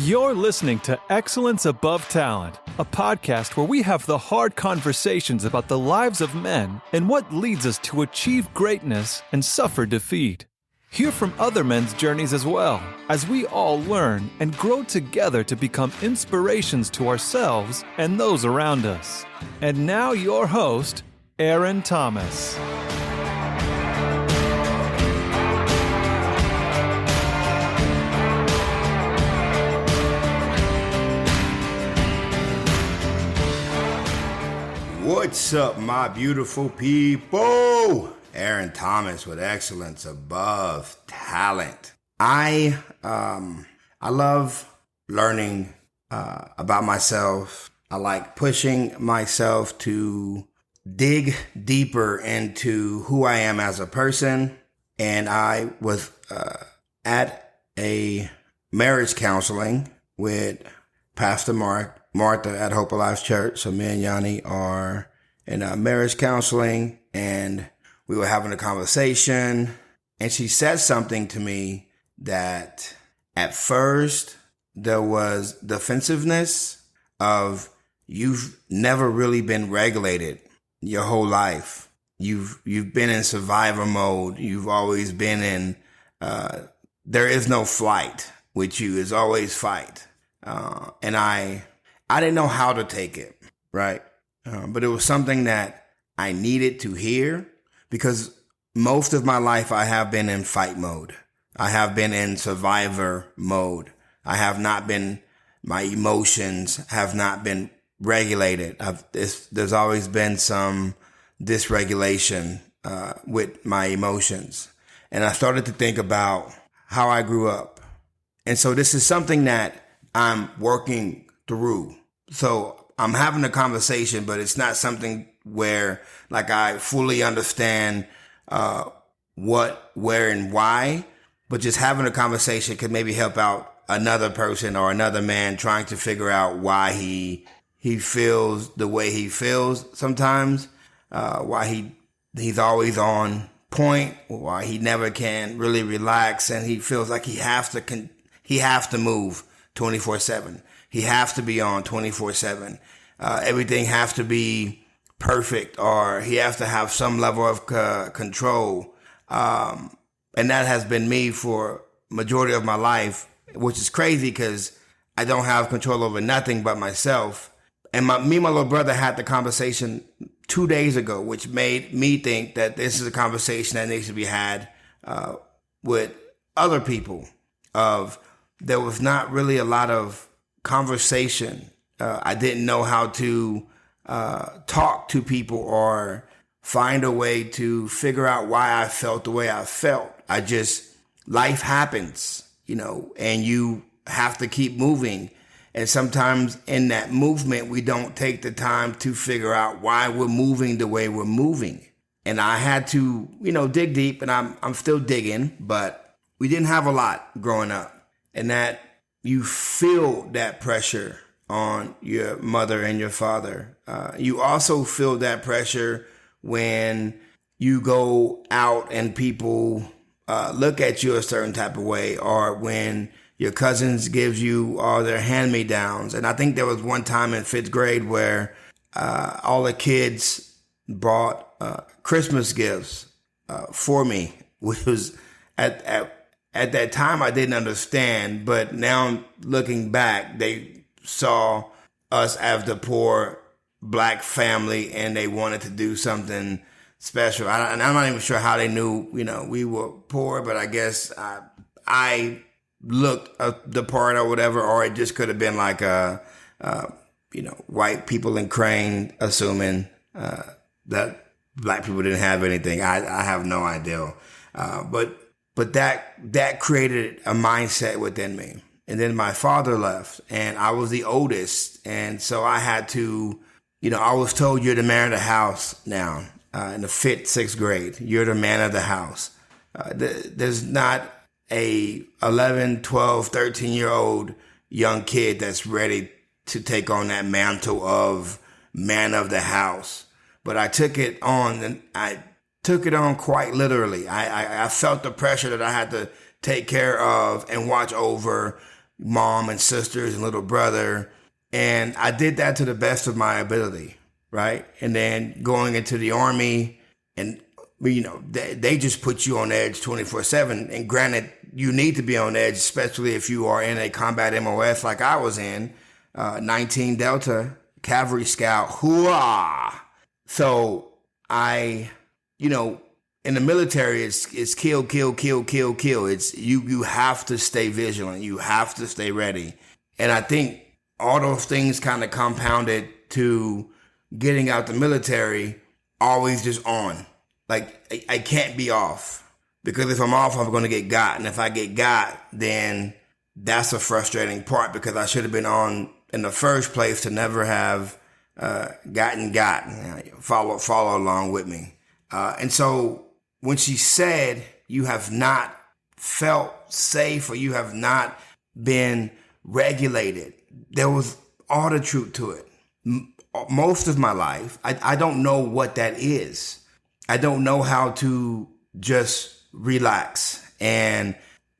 You're listening to Excellence Above Talent, a podcast where we have the hard conversations about the lives of men and what leads us to achieve greatness and suffer defeat. Hear from other men's journeys as well, as we all learn and grow together to become inspirations to ourselves and those around us. And now your host, Aaron Thomas. What's up, my beautiful people? Aaron Thomas with Excellence Above Talent. I love learning about myself. I like pushing myself to dig deeper into who I am as a person. And I was at a marriage counseling with Pastor Martha at Hope Alive Church. So me and Yanni are in marriage counseling, and we were having a conversation, and she said something to me that at first there was defensiveness of, you've never really been regulated your whole life. You've been in survivor mode. You've always been in, there is no flight with you. It's always fight. And I didn't know how to take it, right? But it was something that I needed to hear, because most of my life I have been in fight mode. I have been in survivor mode. I have not been, my emotions have not been regulated. There's always been some dysregulation with my emotions. And I started to think about how I grew up. And so this is something that I'm working through. So I'm having a conversation, but it's not something where like I fully understand what, where, and why. But just having a conversation could maybe help out another person or another man trying to figure out why he feels the way he feels sometimes, why he's always on point, why he never can really relax, and he feels like he has to move 24/7. He has to be on 24/7. Everything has to be perfect, or he has to have some level of control. And that has been me for majority of my life, which is crazy because I don't have control over nothing but myself. And my little brother had the conversation 2 days ago, which made me think that this is a conversation that needs to be had with other people. There was not really a lot of conversation. I didn't know how to talk to people or find a way to figure out why I felt the way I felt. Life happens, and you have to keep moving. And sometimes in that movement, we don't take the time to figure out why we're moving the way we're moving. And I had to, dig deep, and I'm still digging, but we didn't have a lot growing up. And that you feel that pressure on your mother and your father. You also feel that pressure when you go out and people look at you a certain type of way, or when your cousins gives you all their hand-me-downs. And I think there was one time in 5th grade where all the kids brought Christmas gifts for me, which was at that time, I didn't understand, but now looking back, they saw us as the poor black family, and they wanted to do something special. And I'm not even sure how they knew, we were poor, but I guess I looked the part or whatever, or it just could have been like white people in Crane assuming that black people didn't have anything. I have no idea, But that created a mindset within me. And then my father left, and I was the oldest. And so I had to, I was told, you're the man of the house now, in the 5th, 6th grade. You're the man of the house. There's not a 11, 12, 13-year-old young kid that's ready to take on that mantle of man of the house. But I took it on, and I took it on quite literally. I felt the pressure that I had to take care of and watch over mom and sisters and little brother. And I did that to the best of my ability, right? And then going into the Army, and they just put you on edge 24/7. And granted, you need to be on edge, especially if you are in a combat MOS like I was in, 19 Delta Cavalry Scout. Hooah! So in the military, it's kill, kill, kill, kill, kill. It's you have to stay vigilant. You have to stay ready. And I think all those things kind of compounded to getting out the military, always just on. Like, I can't be off, because if I'm off, I'm going to get got. And if I get got, then that's a frustrating part, because I should have been on in the first place to never have gotten got. Follow along with me. And so when she said, you have not felt safe, or you have not been regulated, there was all the truth to it. Most of my life, I don't know what that is. I don't know how to just relax and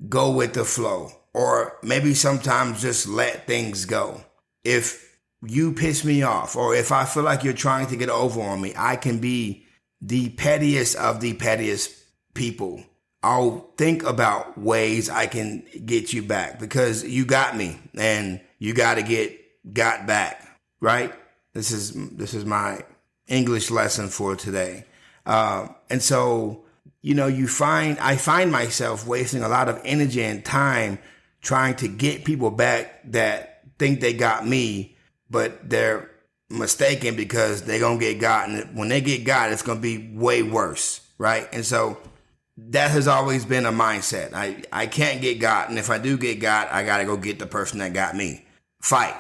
go with the flow, or maybe sometimes just let things go. If you piss me off, or if I feel like you're trying to get over on me, I can be the pettiest of the pettiest people. I'll think about ways I can get you back, because you got me and you got to get got back, right? This is my English lesson for today. And so, I find myself wasting a lot of energy and time trying to get people back that think they got me, but they're mistaken, because they're going to get got. And when they get got, it's going to be way worse, right? And so that has always been a mindset. I can't get got. And if I do get got, I got to go get the person that got me. Fight.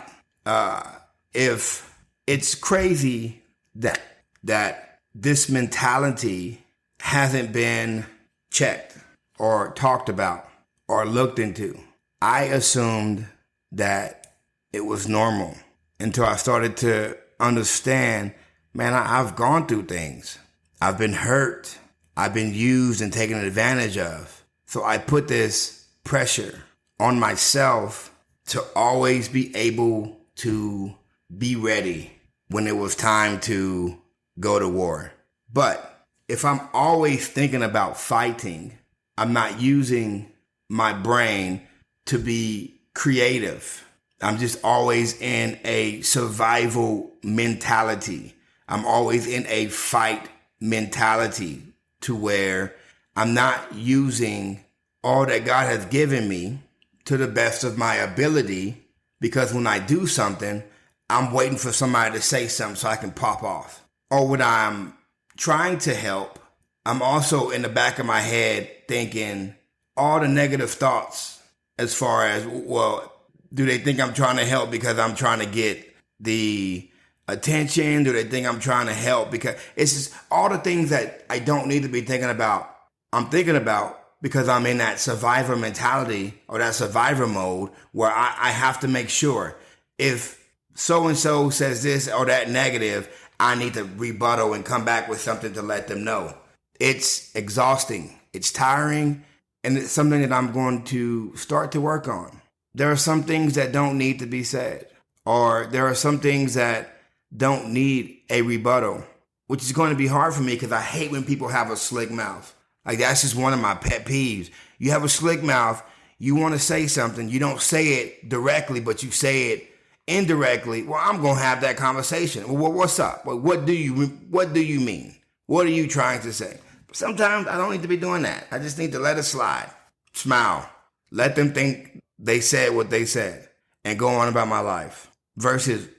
If it's crazy that this mentality hasn't been checked or talked about or looked into. I assumed that it was normal until I started to understand, man, I've gone through things. I've been hurt. I've been used and taken advantage of. So I put this pressure on myself to always be able to be ready when it was time to go to war. But if I'm always thinking about fighting, I'm not using my brain to be creative. I'm just always in a survival mentality. I'm always in a fight mentality, to where I'm not using all that God has given me to the best of my ability, because when I do something, I'm waiting for somebody to say something so I can pop off. Or when I'm trying to help, I'm also in the back of my head thinking all the negative thoughts, as far as, well, do they think I'm trying to help because I'm trying to get the attention? Do they think I'm trying to help because it's just all the things that I don't need to be thinking about? I'm thinking about because I'm in that survivor mentality, or that survivor mode, where I have to make sure if so-and-so says this or that negative, I need to rebuttal and come back with something to let them know. It's exhausting. It's tiring. And it's something that I'm going to start to work on. There are some things that don't need to be said, or there are some things that don't need a rebuttal, which is going to be hard for me, because I hate when people have a slick mouth. Like, that's just one of my pet peeves. You have a slick mouth. You want to say something. You don't say it directly, but you say it indirectly. Well, I'm going to have that conversation. Well, what's up? Well, what do you mean? What are you trying to say? Sometimes I don't need to be doing that. I just need to let it slide. Smile. Let them think they said what they said and go on about my life, versus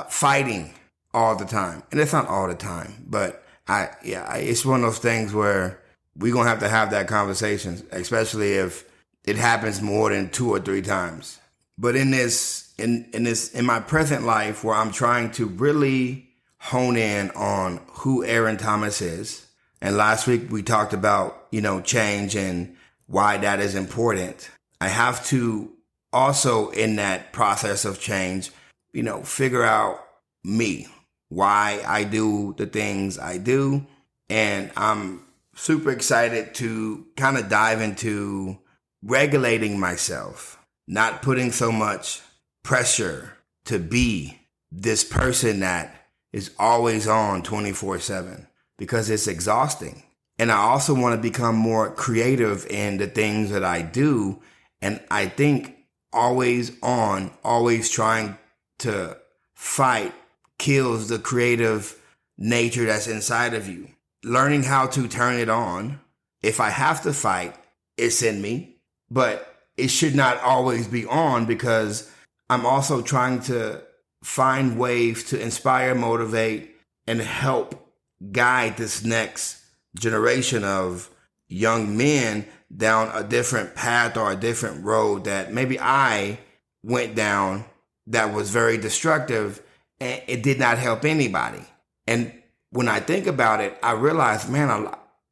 fighting all the time. And it's not all the time, but it's one of those things where we're going to have that conversation, especially if it happens more than 2 or 3 times. But in my present life, where I'm trying to really hone in on who Aaron Thomas is. And last week we talked about, change and why that is important. I have to also, in that process of change, figure out me, why I do the things I do. And I'm super excited to kind of dive into regulating myself. not putting so much pressure to be this person that is always on 24/7 because it's exhausting. And I also want to become more creative in the things that I do. And I think always on, always trying to fight kills the creative nature that's inside of you. Learning how to turn it on. If I have to fight, it's in me, but it should not always be on because I'm also trying to find ways to inspire, motivate, and help guide this next generation of young men down a different path or a different road that maybe I went down that was very destructive and it did not help anybody. And when I think about it, I realize, man,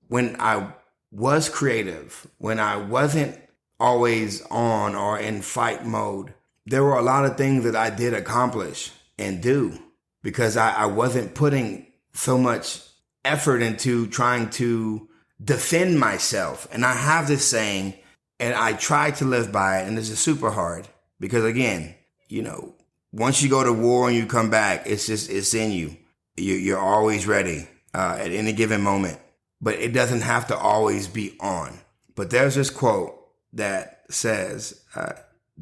when I was creative, when I wasn't always on or in fight mode, there were a lot of things that I did accomplish and do because I wasn't putting so much effort into trying to defend myself. And I have this saying, and I try to live by it, and this is super hard because, again, once you go to war and you come back, it's in you. You're always ready at any given moment, but it doesn't have to always be on. But there's this quote that says,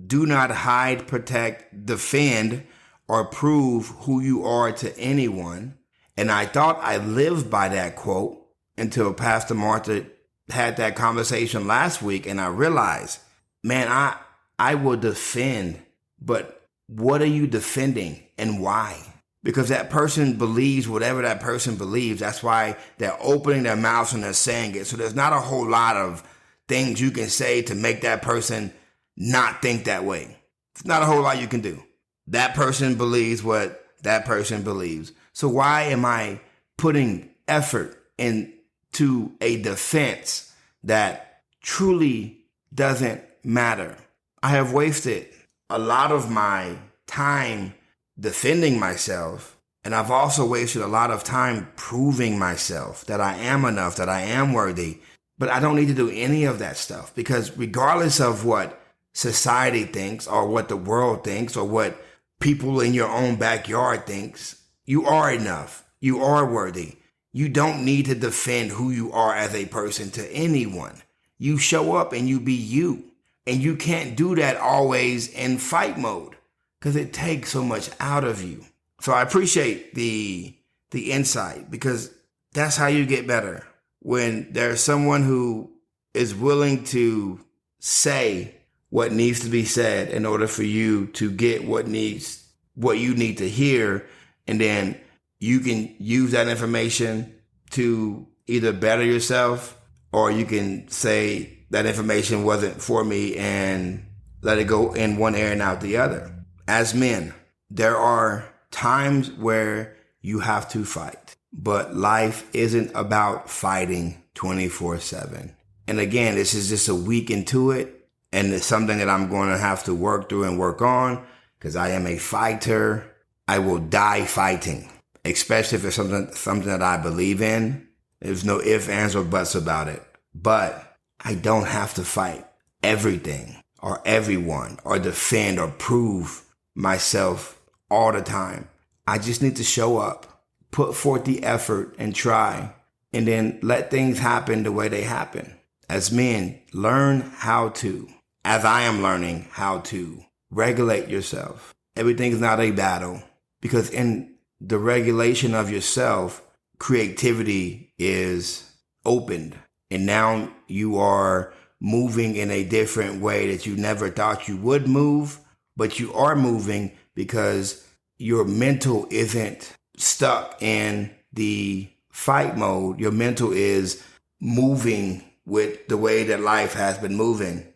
do not hide, protect, defend, or prove who you are to anyone. And I thought I lived by that quote until Pastor Martha had that conversation last week. And I realized, man, I will defend, but what are you defending and why? Because that person believes whatever that person believes. That's why they're opening their mouths and they're saying it. So there's not a whole lot of things you can say to make that person not think that way. It's not a whole lot you can do. That person believes what that person believes. So why am I putting effort into a defense that truly doesn't matter? I have wasted a lot of my time defending myself, and I've also wasted a lot of time proving myself that I am enough, that I am worthy. But I don't need to do any of that stuff because regardless of what society thinks or what the world thinks or what people in your own backyard thinks, you are enough. You are worthy. You don't need to defend who you are as a person to anyone. You show up and you be you. And you can't do that always in fight mode because it takes so much out of you. So I appreciate the insight because that's how you get better. When there's someone who is willing to say what needs to be said in order for you to get what you need to hear, and then you can use that information to either better yourself or you can say that information wasn't for me and let it go in one ear and out the other. As men, there are times where you have to fight, but life isn't about fighting 24/7. And again, this is just a week into it, and it's something that I'm going to have to work through and work on because I am a fighter. I will die fighting, especially if it's something that I believe in. There's no ifs, ands, or buts about it. But I don't have to fight everything or everyone or defend or prove myself all the time. I just need to show up, put forth the effort and try, and then let things happen the way they happen. As men, learn how to, as I am learning how to, regulate yourself. Everything is not a battle because in the regulation of yourself, creativity is opened. And now you are moving in a different way that you never thought you would move, but you are moving because your mental isn't stuck in the fight mode. Your mental is moving with the way that life has been moving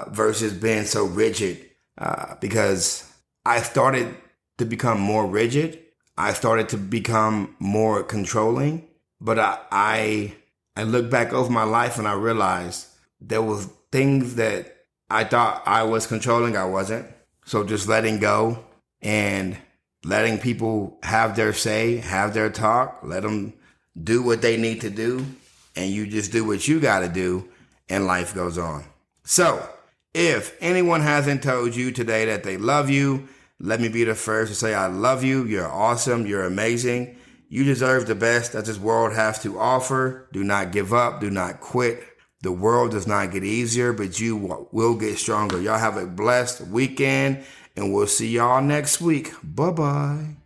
versus being so rigid. Because I started to become more rigid. I started to become more controlling. But I look back over my life and I realized there was things that I thought I was controlling. I wasn't. So just letting go and letting people have their say, have their talk, let them do what they need to do. And you just do what you got to do and life goes on. So If anyone hasn't told you today that they love you, let me be the first to say I love you. You're awesome. You're amazing. You deserve the best that this world has to offer. Do not give up. Do not quit. The world does not get easier, but you will get stronger. Y'all have a blessed weekend, and we'll see y'all next week. Bye-bye.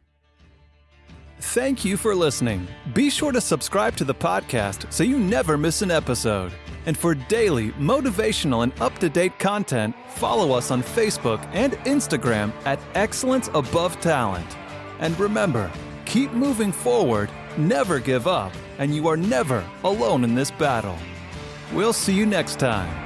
Thank you for listening. Be sure to subscribe to the podcast so you never miss an episode. And for daily, motivational, and up-to-date content, follow us on Facebook and Instagram at Excellence Above Talent. And remember, keep moving forward, never give up, and you are never alone in this battle. We'll see you next time.